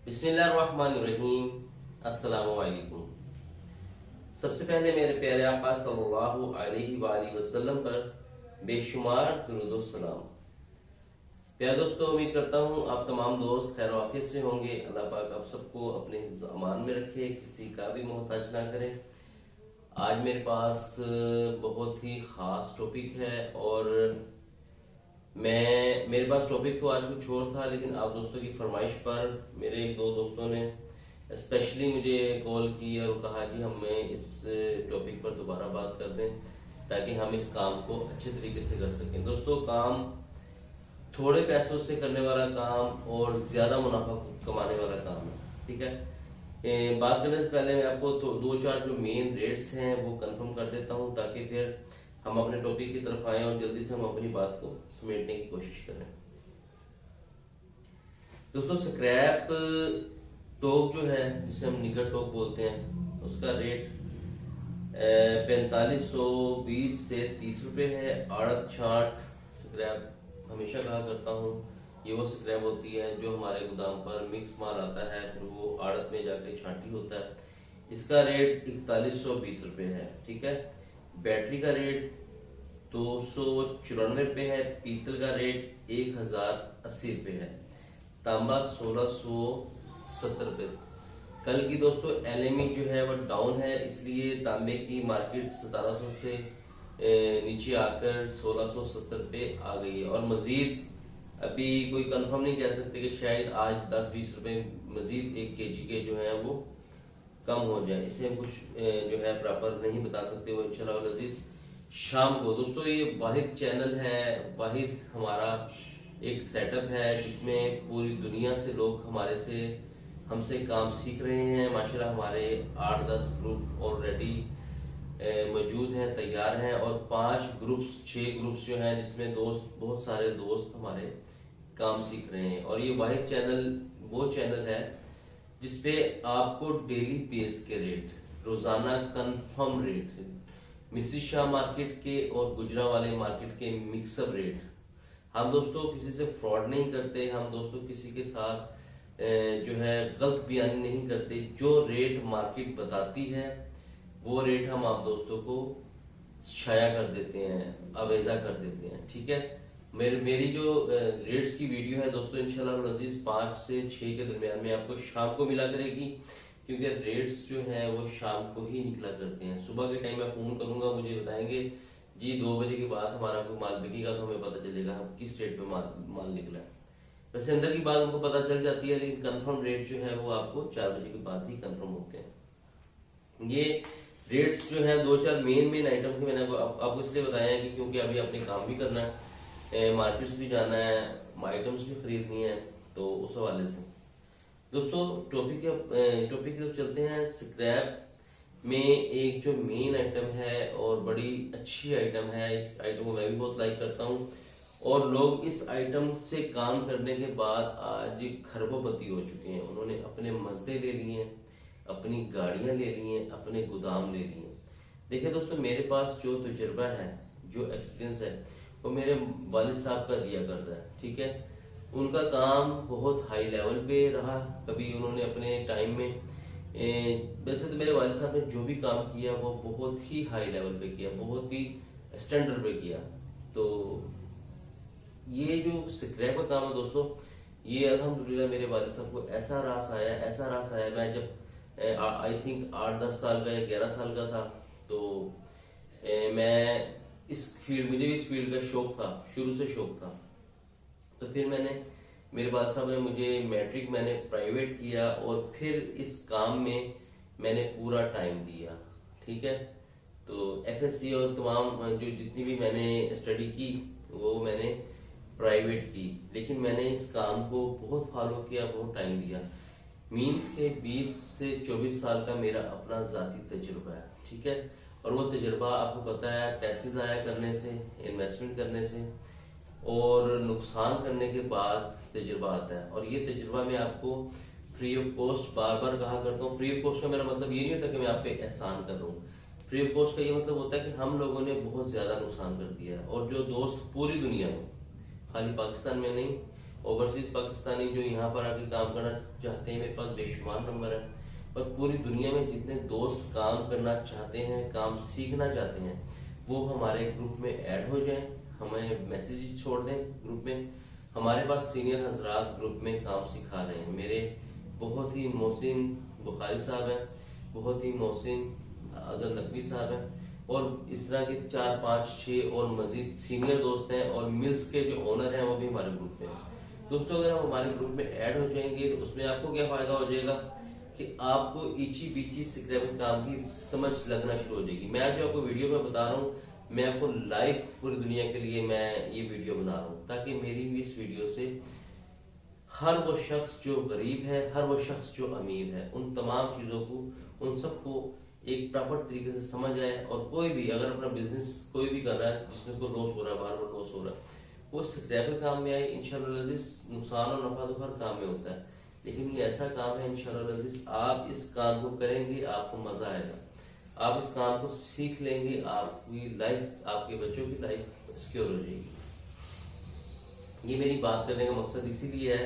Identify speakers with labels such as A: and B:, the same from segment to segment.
A: बिस्मिल्लाहिर्रहमानिर्रहीम। अस्सलामु अलैकुम। सबसे पहले मेरे प्यारे आका सल्लल्लाहु अलैहि वसल्लम पर बेशुमार दुरूद और सलाम। प्यारे दोस्तों, उम्मीद करता हूँ आप तमाम दोस्त खैर आफियत से होंगे। अल्लाह पाक आप सबको अपने अमान में रखे, किसी का भी मोहताज ना करे। आज मेरे पास बहुत ही ख़ास टॉपिक है और मेरे पास टॉपिक तो आज कुछ और था, लेकिन आप दोस्तों की फरमाइश पर मेरे एक दो दोस्तों ने स्पेशली मुझे कॉल की और कहा कि हमें इस टॉपिक पर दोबारा बात कर दें ताकि हम इस काम को अच्छे तरीके से कर सकें। दोस्तों, काम थोड़े पैसों से करने वाला काम और ज़्यादा मुनाफा कमाने वाला काम है, ठीक है। बात करने से पहले मैं आपको तो दो चार जो मेन रेट्स हैं वो कंफर्म कर देता हूँ ताकि फिर हम अपने टॉपिक की तरफ आए और जल्दी से हम अपनी बात को समेटने की कोशिश करें। दोस्तों, स्क्रैप टॉक जो है जिसे हम निकर टॉक बोलते हैं उसका रेट 4520 से 30 रुपये है। आड़त छाट स्क्रैप हमेशा कहा करता हूँ, ये वो स्क्रैप होती है जो हमारे गोदाम पर मिक्स माल आता है, फिर वो आड़त में जाके छाटी होता है। इसका रेट 4120 रुपये है, ठीक है। बैटरी का रेट 294 रुपये है। पीतल का रेट 1080 रुपये है। तांबा 1670 रुपये। कल की दोस्तों एलएमई जो है वो डाउन है, इसलिए तांबे की मार्केट 1700 से नीचे आकर 1670 रुपये आ गई है। और मजीद अभी कोई कंफर्म नहीं कह सकते कि शायद आज 10-20 रुपये मजीद 1 केजी के जो है वो कम हो जाए। इसे हम कुछ जो है प्रॉपर नहीं बता सकते, वो इंशाल्लाह अजीज शाम को। दोस्तों, ये वाहिद चैनल है, वाहिद हमारा एक सेटअप है जिसमें पूरी दुनिया से लोग हमसे काम सीख रहे हैं। माशाल्लाह हमारे 8-10 ग्रुप ऑलरेडी मौजूद हैं, तैयार हैं, और 6 ग्रुप्स जो हैं जिसमें बहुत सारे दोस्त हमारे काम सीख रहे हैं। और ये वाहिद चैनल वो चैनल है जिसपे आपको डेली बेस के रेट, रोजाना कंफर्म रेट, मिस्री शाह मार्केट के और गुजरावाले मार्केट के मिक्सअप रेट। हम दोस्तों किसी से फ्रॉड नहीं करते, हम दोस्तों किसी के साथ जो है गलत बयानी नहीं करते। जो रेट मार्केट बताती है वो रेट हम आप दोस्तों को शाया कर देते हैं, अवेजा कर देते हैं, ठीक है। मेरी जो रेट्स की वीडियो है दोस्तों इंशाल्लाह अजीज 5 से 6 के दरमियान में आपको शाम को मिला करेगी, क्योंकि रेट्स जो है वो शाम को ही निकला करते हैं। सुबह के टाइम मैं फोन करूंगा, मुझे बताएंगे जी 2 बजे के बाद हमारा कोई माल बिकेगा, तो हमें पता चलेगा हम किस रेट पे माल निकला है। वैसे अंदर की बात हमको पता चल जाती है, लेकिन कंफर्म रेट जो है वो आपको 4 बजे के बाद ही कंफर्म होते हैं। ये रेट्स जो है 2-4 मेन आइटम के मैंने आपको इसलिए बताया है कि क्योंकि अभी आपने काम भी करना है, मार्केट्स भी जाना है, आइटम्स भी खरीदनी है, तो उस हवाले से दोस्तों टॉपिक की तरफ चलते हैं। स्क्रैप में एक जो मेन आइटम है और बड़ी अच्छी आइटम है, इस आइटम को मैं भी बहुत लाइक करता हूँ, और लोग इस आइटम से काम करने के बाद आज खरबोपति हो चुके हैं। उन्होंने अपने मजदे ले लिए, अपनी गाड़ियां ले ली हैं, अपने गोदाम ले लिए। देखिए दोस्तों, मेरे पास जो तजुर्बा है, जो एक्सपीरियंस है, वो मेरे वालिद साहब का दिया करता है, ठीक है। उनका काम बहुत हाई लेवल पे रहा। कभी उन्होंने अपने टाइम में वैसे तो मेरे वालिद साहब ने जो भी काम किया वो बहुत ही हाई लेवल पे किया, बहुत ही स्टैंडर्ड पे किया। तो ये जो स्क्रैप का काम है दोस्तों, ये अल्हम्दुलिल्लाह मेरे वालिद साहब को ऐसा रास आया। मैं जब आई थिंक 8-10 साल का या 11 साल का था, तो मैं मुझे भी इस फील्ड का शौक था, शुरू से शौक था। तो फिर मेरे वालिद साहब ने मुझे मैट्रिक मैंने प्राइवेट किया और फिर इस काम में मैंने पूरा टाइम दिया, ठीक है। तो एफएससी और तमाम जो जितनी भी मैंने स्टडी की वो मैंने प्राइवेट की, लेकिन मैंने इस काम को बहुत फॉलो किया, बहुत टाइम दिया। मीन्स के 20 से 24 साल का मेरा अपना जाती तजुर्बा है, ठीक है। और वो तजुर्बा आपको पता है पैसे ज़ाया करने से, इन्वेस्टमेंट करने से और नुकसान करने के बाद तजुर्बा आता है। और ये तजुर्बा मैं आपको फ्री ऑफ कॉस्ट बार बार कहा करता हूँ। फ्री ऑफ कॉस्ट का मेरा मतलब ये नहीं होता कि मैं आप पे एहसान कर रहा हूँ। फ्री ऑफ कॉस्ट का ये मतलब होता है कि हम लोगों ने बहुत ज्यादा नुकसान कर दिया है, और जो दोस्त पूरी दुनिया में, खाली पाकिस्तान में नहीं, ओवरसीज पाकिस्तानी जो यहाँ पर आके काम करना चाहते हैं, मेरे पास बेशुमार नंबर है। और पूरी दुनिया में जितने दोस्त काम करना चाहते हैं, काम सीखना चाहते हैं, वो हमारे ग्रुप में ऐड हो जाएं, हमें मैसेज छोड़ दें ग्रुप में। हमारे पास सीनियर हजरात ग्रुप में काम सिखा रहे हैं। मेरे बहुत ही मोहसिन बुखारी साहब हैं, बहुत ही मोहसिन अजहर नकवी साहब हैं, और इस तरह के 4 5 6 और मजीद सीनियर दोस्त हैं, और मिल्स के जो ओनर हैं वो भी हमारे ग्रुप में हैं। दोस्तों अगर हम हमारे ग्रुप में ऐड हो जाएंगे तो उसमें आपको क्या फायदा हो जाएगा कि आपको इची बीची स्क्रैपिंग काम की समझ लगना शुरू हो जाएगी। मैं जो आपको वीडियो में बता रहा हूँ, मैं आपको लाइव पूरी दुनिया के लिए मैं ये वीडियो बना रहा हूँ, ताकि मेरी इस वीडियो से हर वो शख्स जो गरीब है, हर वो शख्स जो अमीर है, उन तमाम चीजों को, उन सबको एक प्रॉपर तरीके से समझ आए। और कोई भी अगर अपना बिजनेस कोई भी कर रहा है जिसमें कोई लॉस हो रहा है, बार बार लॉस हो रहा है, वो स्क्रैपिंग काम में आए। इंशाअल्लाह अज़ीज़ नुकसान और नफा तो हर काम में होता है, लेकिन ये ऐसा काम है इंशाअल्लाह अज़ीज़, आप इस काम को करेंगे आपको मजा आएगा, आप इस काम को सीख लेंगे, आपकी लाइफ, आपके बच्चों की लाइफ सिक्योर हो जाएगी। ये मेरी बात करने का मकसद इसीलिए है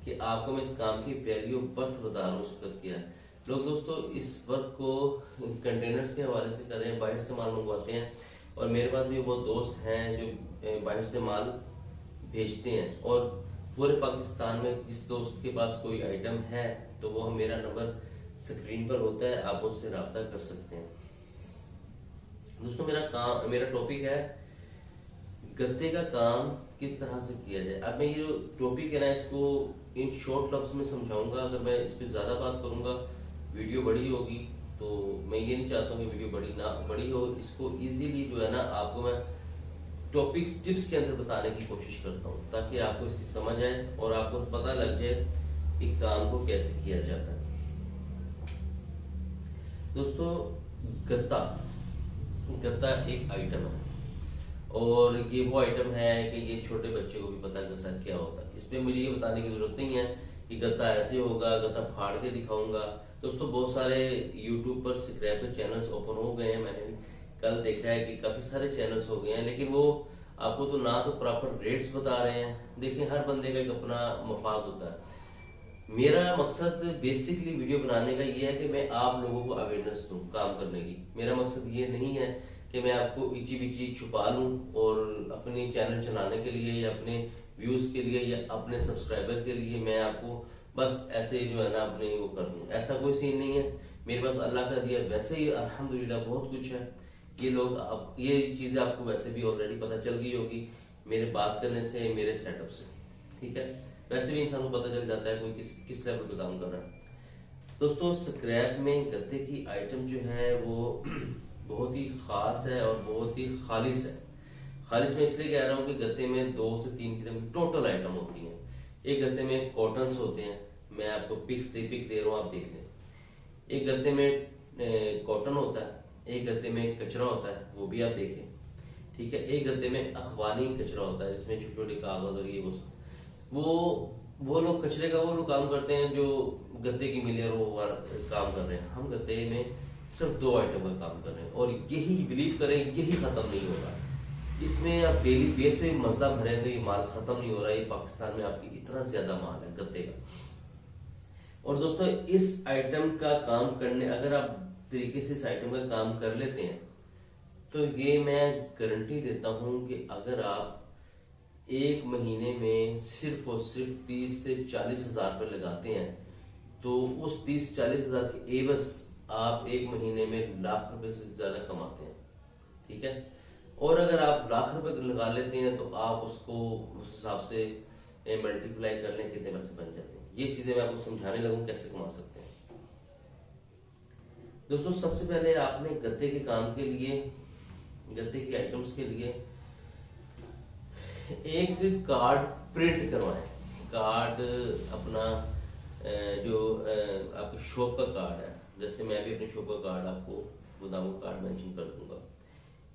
A: कि आपको मैं इस काम की वैल्यू वर्थ बता रहा हूँ, इस वर्क क्या है। लोग दोस्तों इस वर्क को कंटेनर्स के हवाले से कर रहे हैं, बाहर से माल मंगवाते हैं, और मेरे पास भी वो दोस्त हैं जो बाहर से माल भेजते हैं। और पूरे पाकिस्तान में जिस दोस्त के पास कोई आइटम है तो वो मेरा नंबर स्क्रीन पर होता है, आप उससे रब्ता कर सकते हैं। दोस्तों मेरा टॉपिक है गत्ते का काम किस तरह से किया जाए। अब मैं ये जो टॉपिक है ना, इसको इन शॉर्ट लफ्ज में समझाऊंगा। अगर मैं इस पर ज्यादा बात करूंगा वीडियो बड़ी होगी, तो मैं ये नहीं चाहता हूँ कि वीडियो बड़ी हो। इसको इजीली जो है ना आपको मैं टॉपिक्स टिप्स के अंदर बताने की कोशिश करता हूँ, ताकि आपको इसकी समझ आए और आपको पता लग जाए कि काम को कैसे किया जाता है। दोस्तों गत्ता एक आइटम है, और ये वो आइटम है कि ये छोटे बच्चे को भी पता गत्ता क्या होता है। इसमें मुझे ये बताने की जरूरत नहीं है कि गत्ता ऐसे होगा, गत्ता फाड़ के दिखाऊंगा। दोस्तों बहुत सारे यूट्यूब पर स्क्रैप के चैनल्स ओपन हो गए हैं, मैंने कल देखा है कि काफी सारे चैनल्स हो गए हैं, लेकिन वो आपको तो ना तो प्रॉपर रेट्स बता रहे हैं। देखिए हर बंदे का एक अपना मफाद होता है। मेरा मकसद बेसिकली वीडियो बनाने का ये है कि मैं आप लोगों को अवेयरनेस दूं काम करने की। मेरा मकसद ये नहीं है कि मैं आपको इची बिची छुपा लूं और अपने चैनल चलाने के लिए या अपने व्यूज के लिए या अपने सब्सक्राइबर के लिए मैं आपको बस ऐसे जो है ना अपने वो कर दूं। ऐसा कोई सीन नहीं है। मेरे पास अल्लाह का दिया वैसे ही अल्हम्दुलिल्लाह बहुत कुछ है। ये चीजें आपको वैसे भी ऑलरेडी पता चल गई होगी मेरे बात करने से, मेरे सेटअप से, ठीक है। वैसे भी इंसान को पता चल जाता है कोई किस लेवल पे काम कर रहा है। दोस्तों स्क्रैप में गत्ते की आइटम जो है वो बहुत ही खास है और बहुत ही खालिश है। खालिश में इसलिए कह रहा हूँ कि गत्ते में 2 से 3 किस्म की टोटल आइटम होती हैं। एक गत्ते में कॉटन्स होते हैं, मैं आपको पिक दे रहा हूँ, आप देख लें। एक गत्ते में कॉटन होता है, एक गत्ते में कचरा होता है, वो भी आप देखें, ठीक है। एक गत्ते में अखबारी कचरा होता है, जिसमें छोटे छोटे कागज और ये वो लोग कचरे का वो लोग काम करते हैं जो गत्ते की मिले और वो काम कर रहे हैं। हम गत्ते में सिर्फ 2 आइटम का काम कर रहे हैं, और यही बिलीव करें यही खत्म नहीं हो रहा। इसमें आप डेली बेस पे मसला भरे तो ये माल खत्म नहीं हो रहा। ये पाकिस्तान में आपकी इतना ज्यादा माल है गत्ते का। और दोस्तों इस आइटम का काम करने, अगर आप तरीके से इस आइटम का काम कर लेते हैं तो ये मैं गारंटी देता हूं कि अगर आप 1 महीने में सिर्फ और सिर्फ 30 से 40 हजार रुपये लगाते हैं तो उस 30-40 हजार के एवज आप 1 महीने में लाख रुपए से ज्यादा कमाते हैं, ठीक है। और अगर आप लाख रुपए लगा लेते हैं तो आप उसको उस हिसाब से मल्टीप्लाई कर लें कितने पैसे बन जाते हैं। ये चीजें मैं आपको समझाने लगूं कैसे कमा सकते हैं। दोस्तों सबसे पहले आपने गत्ते के काम के लिए, गत्ते की आइटम्स के लिए एक कार्ड प्रिंट करवाएं। कार्ड अपना जो आपके शॉप का कार्ड है, जैसे मैं भी अपने शॉप का कार्ड आपको गोदाम का कार्ड मेंशन कर दूंगा।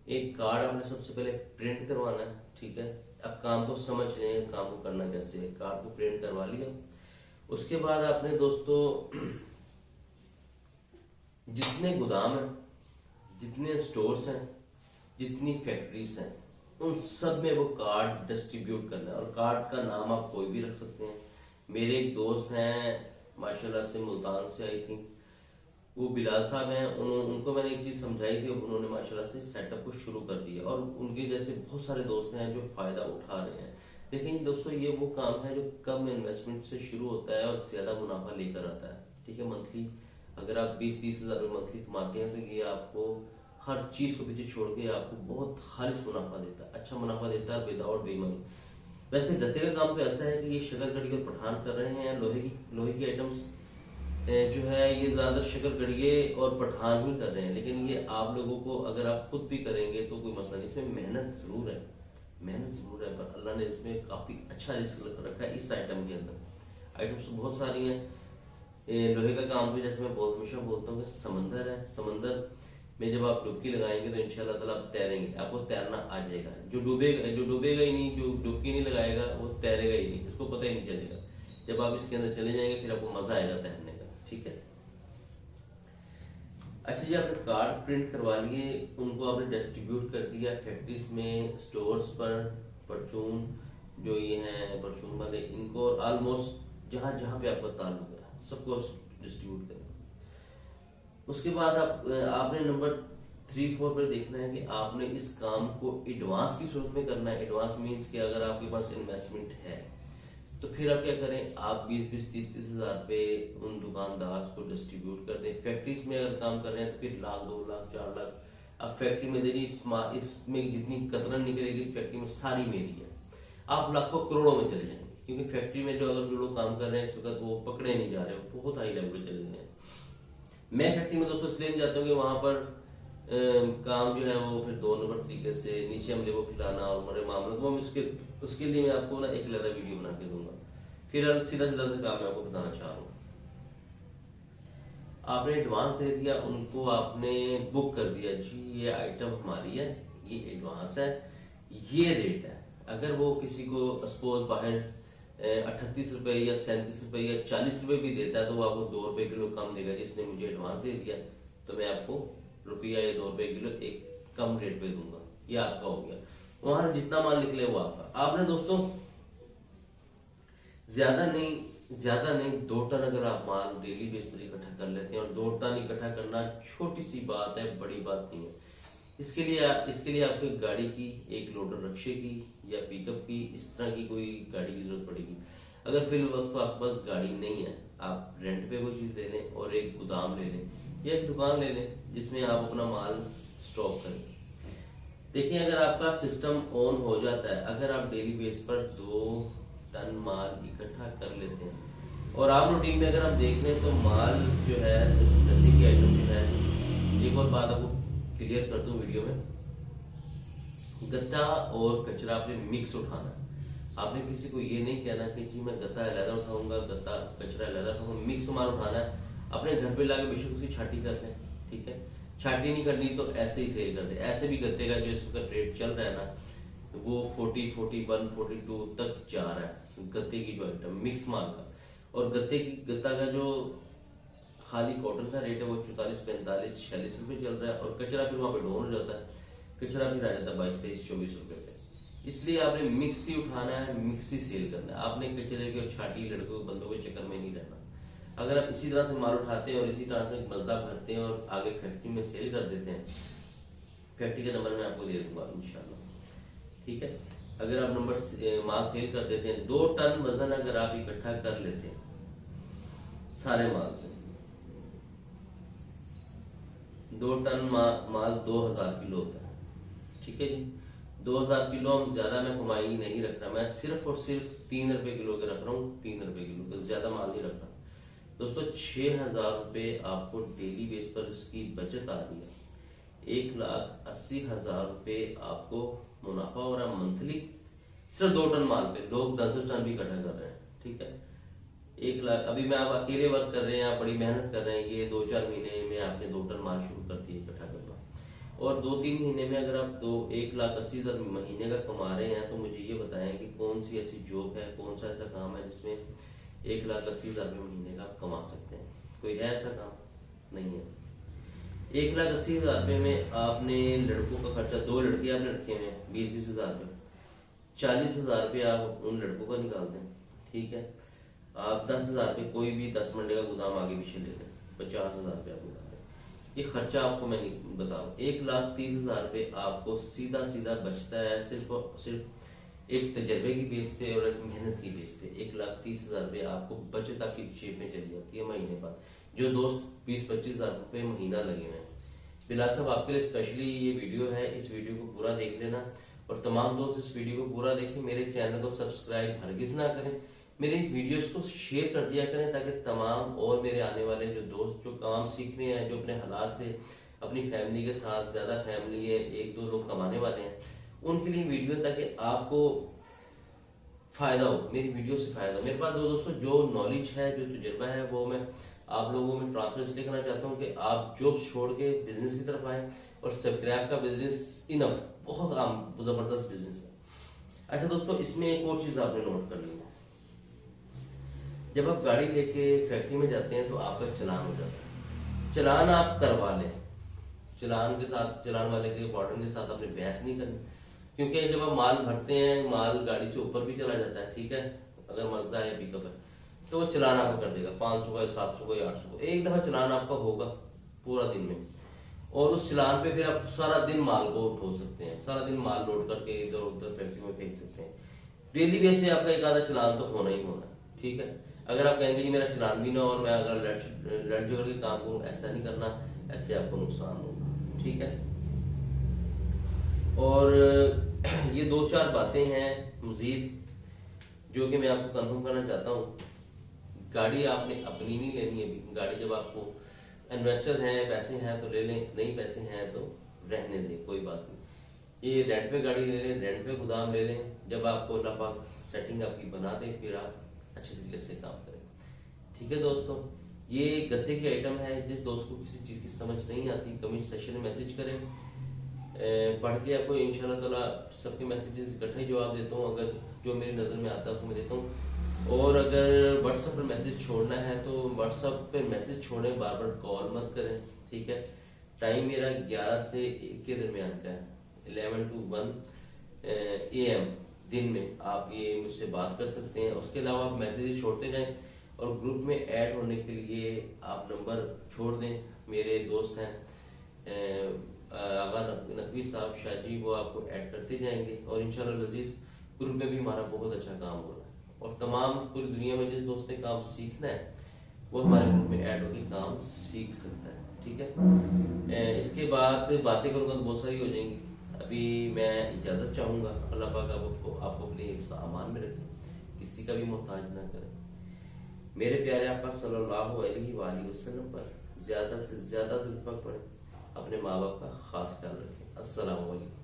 A: एक कार्ड आपने सबसे पहले प्रिंट करवाना है, ठीक है। अब काम को समझ लें, काम को करना कैसे है। कार्ड को प्रिंट करवा लिया, उसके बाद आपने दोस्तों जितने गोदाम हैं, जितने स्टोर्स हैं, जितनी फैक्ट्रीज हैं, उन सब में वो कार्ड डिस्ट्रीब्यूट करना है। और कार्ड का नाम आप कोई भी रख सकते हैं। मेरे एक दोस्त हैं माशाल्लाह से, मुल्तान से आई थी, वो बिलाल साहब हैं, उनको मैंने एक चीज़ समझाई थी, उन्होंने माशाल्लाह से सेटअप को शुरू कर दिया, और उनके जैसे बहुत सारे दोस्त हैं जो फ़ायदा उठा रहे हैं। देखिए दोस्तों, ये वो काम है जो कम इन्वेस्टमेंट से शुरू होता है और ज़्यादा मुनाफा लेकर आता है। ठीक है, मंथली अगर आप 20-30 हज़ार रुपये मंथली कमाते हैं तो ये आपको हर चीज़ को पीछे छोड़ के आपको बहुत खालिश मुनाफा देता है, अच्छा मुनाफा देता है विदाउट बेईमानी। वैसे गत्ते का काम तो ऐसा है कि ये शकरकंदी और पठान कर रहे हैं, लोहे की आइटम्स जो है ये ज़्यादातर शकरकंदी और पठान ही कर रहे हैं, लेकिन ये आप लोगों को अगर आप खुद भी करेंगे तो कोई मसला नहीं। इसमें मेहनत ज़रूर है, पर अल्लाह ने इसमें काफ़ी अच्छा रिस्क रखा है इस आइटम के अंदर। आइटम्स तो बहुत सारी हैं। लोहे का काम भी जैसे मैं हमेशा बोलता हूँ कि समंदर है, समंदर में जब आप डुबकी लगाएंगे तो इंशाल्लाह ताला आप तैरेंगे, आपको तैरना आ जाएगा। जो डूबेगा ही नहीं, जो डुबकी नहीं लगाएगा वो तैरेगा ही नहीं, उसको पता ही नहीं चलेगा। जब आप इसके अंदर चले जाएंगे फिर आपको मजा आएगा तैरने का। ठीक है, अच्छा जी, आपने कार्ड प्रिंट करवा लिए, उनको आपने डिस्ट्रीब्यूट कर दिया फैक्ट्रीज में, स्टोर्स पर, परचून जो ये हैं परचून वाले, इनको ऑलमोस्ट जहां जहां पे आपका ताल्लुक है सबको डिस्ट्रीब्यूट करें। उसके बाद आपने नंबर 3-4 पर देखना है कि आपने इस काम को एडवांस की सूरत में करना है। एडवांस मीन्स कि अगर आपके पास इन्वेस्टमेंट है तो फिर आप क्या करें, आप 20-20, 30-30 हज़ार रुपये उन दुकानदार को डिस्ट्रीब्यूट कर दें। फैक्ट्रीज में अगर काम कर रहे हैं तो फिर लाख, 2 लाख, 4 लाख आप फैक्ट्री में दे दीजिए। इसमें जितनी कतरन निकलेगी इस फैक्ट्री में सारी मेरी है। आप लाखों करोड़ों में चले जाएंगे, क्योंकि फैक्ट्री में जो अगर जो लोग काम कर रहे हैं इस वक्त वो पकड़े नहीं जा रहे, बहुत हाई लेवल पे चले गए हैं। मैं फैक्ट्री में दोस्तों इसलिए नहीं जाता हूँ कि वहां पर काम जो है वो फिर 2 नंबर तरीके से नीचे हमले को खिलाना और बड़े मामले, तो उसके लिए मैं आपको ना एक अलग वीडियो बना के दूंगा। फिर सीधा सीधा से काम मैं आपको बताना चाह रहा हूँ। आपने एडवांस दे दिया, उनको आपने बुक कर दिया, जी ये आइटम हमारी है, ये एडवांस है, ये रेट है। अगर वो किसी को सपोज बाहर 38 रुपए या 37 रुपए या 40 रुपए भी देता है तो वो आपको 2 रुपए किलो कम देगा। जिसने मुझे एडवांस दे दिया तो मैं आपको रुपया या 2 रुपए किलो एक कम रेट पे दूंगा, ये आपका हो गया। वहां से जितना माल निकले वो आपका। आपने दोस्तों ज्यादा नहीं 2 टन अगर आप माल डेली बेस पर इकट्ठा कर लेते हैं, और 2 टन इकट्ठा करना छोटी सी बात है, बड़ी बात नहीं है। इसके लिए आपको एक गाड़ी की, एक लोडर रक्शे की या पिकअप की, इस तरह की कोई गाड़ी की जरूरत पड़ेगी। अगर फिर वक्त आपके पास गाड़ी नहीं है, आप रेंट पे कोई चीज ले लें और एक गोदाम ले लें या एक दुकान ले लें जिसमें आप अपना माल स्टॉक करें। देखिए, अगर आपका सिस्टम ऑन हो जाता है, अगर आप डेली बेस पर 2 टन माल इकट्ठा कर लेते हैं, और आप रूटीन में अगर हम देख लें तो माल जो है गंदी की आइटम जो है, एक और बात आपको क्लियर कर दूं वीडियो में, गत्ता और कचरा आपने मिक्स उठाना है। आपने किसी को ये नहीं कहना कि जी मैं गत्ता अलग उठाऊंगा, गत्ता कचरा अलग उठाऊंगा, मिक्स माल उठाना है। अपने घर पे लाके बेशक उसकी छाटी करते हैं, ठीक है, छाटी नहीं करनी तो ऐसे ही सेल कर दे। ऐसे भी गत्ते का जो इसका रेट चल रहा है ना वो 40, 41, 42 तक जा रहा है गत्ते की जो आइटम मिक्स माल का। और गत्ता का जो खाली कॉटन का रेट है वो 44, 45, 46 रुपए चल रहा है, और कचरा फिर वहां पे डाउन हो जाता है, कचरा फिर आ जाता है 22, 23, 24 रुपए पे। इसलिए आपने मिक्स ही उठाना है, मिक्स ही सेल करना है। आपने कचरे के छाटी लड़कों बंदों के चक्कर में नहीं रहना। अगर आप इसी तरह से माल उठाते हैं और इसी तरह से मजदा भरते हैं और आगे फैक्ट्री में सेल कर देते हैं, फैक्ट्री का नंबर मैं आपको दे दूंगा इंशाल्लाह, ठीक है। अगर आप माल सेल कर देते हैं, 2 टन वजन अगर आप इकट्ठा कर लेते हैं सारे माल से, 2 टन माल 2000 किलो होता है, ठीक है जी। 2000 किलो हम ज्यादा में कमाई नहीं रख रहा, मैं सिर्फ और सिर्फ 3 रुपए किलो के रख रहा हूँ, 3 रुपए किलो का ज्यादा माल नहीं रख रहा दोस्तों। 6000 रुपए आपको डेली बेस पर इसकी बचत आ रही है, 1,80,000 रुपए आपको मुनाफा हो रहा है मंथली, सिर्फ 2 टन माल पे। लोग 10 टन भी इकट्ठा कर रहे हैं, ठीक है। 1 लाख, अभी मैं आप अकेले वर्क कर रहे हैं, आप बड़ी मेहनत कर रहे हैं, ये 2-4 महीने में आपने 2 टन माल शुरू कर दिए इकट्ठा करना, और 2-3 महीने में अगर आप 1,80,000 महीने का कमा रहे हैं, तो मुझे ये बताएं कि कौन सी ऐसी जॉब है, कौन सा ऐसा काम है जिसमें 1,80,000 महीने का आप कमा सकते हैं? कोई है ऐसा काम? नहीं है। 1,80,000 रुपये में आपने लड़कों का खर्चा, 2 लड़के आपने रखे हुए हैं, 20-20 हजार रुपये, 40,000 रुपये आप उन लड़कों का निकाल दें। ठीक है, आप 10,000 रुपये कोई भी 10 मंडे का गोदाम आगे पीछे ले लें, 50,000 रुपये आप निकाल दें। ये खर्चा आपको मैं नहीं बता रहा हूँ। 1,30,000 रुपये आपको सीधा सीधा बचता है सिर्फ और सिर्फ एक तजर्बे की बेस पे और एक मेहनत की बेस पे। 1,30,000 रुपये आपको बचत आपकी शेप में चली जाती है महीने बाद। जो दोस्त 20-25,000 रुपये महीना लगे हुए हैं, बिलाल साहब आपके लिए स्पेशली ये वीडियो है, इस वीडियो को पूरा देख लेना। और तमाम दोस्त इस वीडियो को पूरा देखें, मेरे चैनल को सब्सक्राइब हरगिज ना करें, मेरे इस वीडियोस को शेयर कर दिया करें, ताकि तमाम और मेरे आने वाले जो दोस्त जो काम सीख रहे हैं, जो अपने हालात से अपनी फैमिली के साथ, ज्यादा फैमिली है, 1-2 लोग कमाने वाले हैं, उनके लिए वीडियो, ताकि आपको फायदा हो, मेरी वीडियो से फायदा हो। मेरे पास दोस्तों जो नॉलेज है, जो तजुर्बा है, वो मैं आप लोगों में ट्रांसफर इसलिए करना चाहता हूँ कि आप जॉब छोड़ के बिजनेस की तरफ आए। और सब्सक्राइब का बिजनेस इनफ, बहुत आम जबरदस्त बिजनेस है। अच्छा दोस्तों, इसमें एक और चीज आपने नोट कर ली है, जब आप गाड़ी लेके फैक्ट्री में जाते हैं तो आपका चलान हो जाता है। चलान आप करवा लें, चलान के साथ, चलान वाले के वार्डन के साथ आपने बहस नहीं करनी, क्योंकि जब आप माल भरते हैं, माल गाड़ी से ऊपर भी चला जाता है। ठीक है, अगर मजदा है, पिकअप है, तो वो चलान आपको कर देगा 500 का, 700 का, 800 का। एक दफा चलान आपका होगा पूरा दिन में, और उस चलान पे फिर आप सारा दिन माल को उठो सकते हैं, सारा दिन माल लोड करके इधर उधर फैक्ट्री में फेंक सकते हैं। डेली बेस पे आपका एक आधा चलान तो होना ही होना है। ठीक है, अगर आप कहेंगे जी मेरा चलान भी ना और मैं अगर लड़ झगड़ के काम करूं, ऐसा नहीं करना, ऐसे आपको नुकसान होगा। ठीक है, और ये 2-4 बातें हैं मजीद जो कि मैं आपको कंफर्म करना चाहता हूँ। गाड़ी आपने अपनी नहीं लेनी है अभी। गाड़ी जब आपको इन्वेस्टर हैं, पैसे हैं तो ले लें, नहीं पैसे हैं तो रहने दें, कोई बात नहीं। ये रेंट पे गाड़ी ले लें, रेंट पे गोदाम ले लें। जब आपको अल्लाह पाक सेटिंग आपकी बना दे, फिर आप अच्छे तरीके से काम करें। ठीक है दोस्तों, ये गत्ते की आइटम है। जिस दोस्त को किसी चीज की समझ नहीं आती, कमेंट सेक्शन में मैसेज करें, पढ़ के आपको इंशाल्लाह ताला सबके मैसेजेस इकट्ठे जवाब देता हूँ। अगर जो मेरी नज़र में आता है उसको मैं देता हूँ। और अगर व्हाट्सएप पर मैसेज छोड़ना है तो व्हाट्सएप पे मैसेज छोड़ें, बार बार कॉल मत करें। ठीक है, टाइम मेरा 11 से 1 के दरमियान का है, 11 to 1 AM दिन में आप ये मुझसे बात कर सकते हैं। उसके अलावा आप मैसेज छोड़ते जाएं, और ग्रुप में ऐड होने के लिए आप नंबर छोड़ दें। मेरे दोस्त हैं आगा नकवी साहब शाहजी, वो आपको ऐड करते जाएंगे, और इंशाल्लाह लजीज ग्रुप में भी हमारा बहुत अच्छा काम हो रहा है। और तमाम पूरी दुनिया में जिस दोस्त ने काम सीखना है वो हमारे ग्रुप में ऐड होकर काम सीख सकता है। ठीक है, इसके बाद बातें करूंगा तो बहुत सारी हो जाएंगी। अभी मैं इजाजत चाहूंगा। अल्लाह पाक आपको अपने सामान में रखें, किसी का भी मोहताज ना करें। मेरे प्यारे आका सल्लल्लाहु अलैहि वसल्लम पर ज्यादा से ज्यादा दुरूद पढ़ें, अपने माँ बाप का खास ख्याल रखें। अस्सलाम वालेकुम।